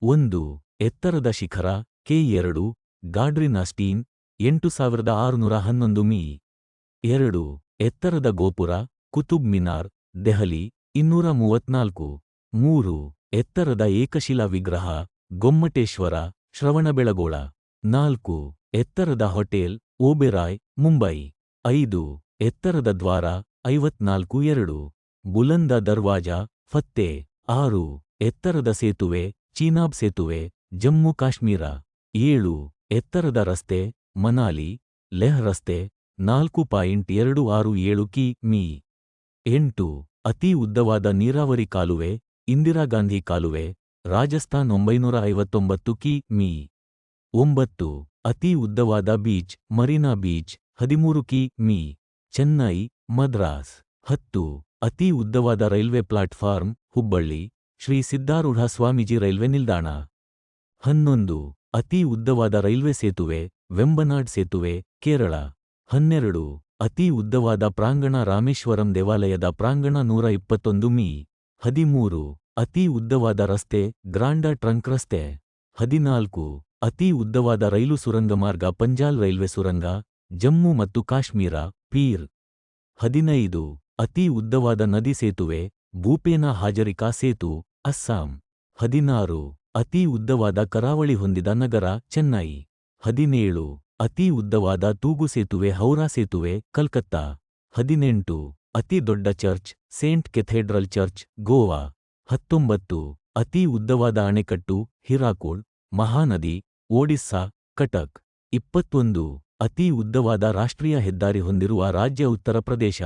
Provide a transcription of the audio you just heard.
1. ಎತ್ತರದ ಶಿಖರ ಕೆ2 ಗಾಡ್ರಿನ್ ಅಸ್ಟೀನ್ 8611 ಮಿ. 2. ಎತ್ತರದ ಗೋಪುರ ಕುತುಬ್ ಮಿನಾರ್ ದೆಹಲಿ 234. 3. ಎತ್ತರದ ಏಕಶಿಲಾ ವಿಗ್ರಹ ಗೊಮ್ಮಟೇಶ್ವರ ಶ್ರವಣಬೆಳಗೊಳ 4. ಎತ್ತರದ ಹೋಟೆಲ್ ಓಬೆರಾಯ್ ಮುಂಬೈ 5. ಎತ್ತರದ ದ್ವಾರ 54. 2. ಬುಲಂದ ದರ್ವಾಜಾ ಫತ್ತೇ 6. ಎತ್ತರದ ಸೇತುವೆ ಚೀನಾಬ್ ಸೇತುವೆ ಜಮ್ಮು ಕಾಶ್ಮೀರ 7. ಎತ್ತರದ ರಸ್ತೆ ಮನಾಲಿ ಲೆಹ್ ರಸ್ತೆ 4.267 ಕಿ.ಮೀ. 8. ಅತಿ ಉದ್ದವಾದ ನೀರಾವರಿ ಕಾಲುವೆ ಇಂದಿರಾಗಾಂಧಿ ಕಾಲುವೆ ರಾಜಸ್ಥಾನ್ 959 ಕಿ.ಮೀ. 9. ಅತಿ ಉದ್ದವಾದ ಬೀಚ್ ಮರೀನಾ ಬೀಚ್ 13 ಕಿ.ಮೀ. ಚೆನ್ನೈ ಮದ್ರಾಸ್ 10. ಅತಿ ಉದ್ದವಾದ railway platform Hubballi Shri Siddharudha Swamiji railway ನಿಲ್ದಾಣ 11. ಅತಿ ಉದ್ದವಾದ ರೈಲ್ವೆ ಸೇತುವೆ ವೆಂಬನಾಡ್ ಸೇತುವೆ ಕೇರಳ 12. ಅತಿ ಉದ್ದವಾದ ಪ್ರಾಂಗಣ ರಾಮೇಶ್ವರಂ ದೇವಾಲಯದ ಪ್ರಾಂಗಣ 121 ಮೀ. 13. ಅತಿ ಉದ್ದವಾದ ರಸ್ತೆ ಗ್ರಾಂಡ ಟ್ರಂಕ್ ರಸ್ತೆ 14. ಅತಿ ಉದ್ದವಾದ ರೈಲು ಸುರಂಗ ಮಾರ್ಗ ಪಂಜಾಲ್ ರೈಲ್ವೆ ಸುರಂಗ ಜಮ್ಮು ಮತ್ತು ಕಾಶ್ಮೀರ ಪೀರ್ 15. ಅತಿ ಉದ್ದವಾದ ನದಿ ಸೇತುವೆ ಭೂಪೇನಾ ಹಾಜರಿಕಾ ಸೇತು ಅಸ್ಸಾಂ 16. ಅತಿ ಉದ್ದವಾದ ಕರಾವಳಿ ಹೊಂದಿದ ನಗರ ಚೆನ್ನೈ 17. ಅತಿ ಉದ್ದವಾದ ತೂಗು ಸೇತುವೆ ಹೌರಾ ಸೇತುವೆ ಕಲ್ಕತ್ತಾ 18. ಅತಿ ದೊಡ್ಡ church Saint cathedral church Goa 19. ಅತಿ ಉದ್ದವಾದ ಅಣೆಕಟ್ಟು ಹಿರಾಕುಡ್ ಮಹಾನದಿ ಒಡಿಸ್ಸಾ ಕಟಕ್ 21. ಅತಿ ಉದ್ದವಾದ ರಾಷ್ಟ್ರೀಯ ಹೆದ್ದಾರಿ ಹೊಂದಿರುವ ರಾಜ್ಯ ಉತ್ತರ ಪ್ರದೇಶ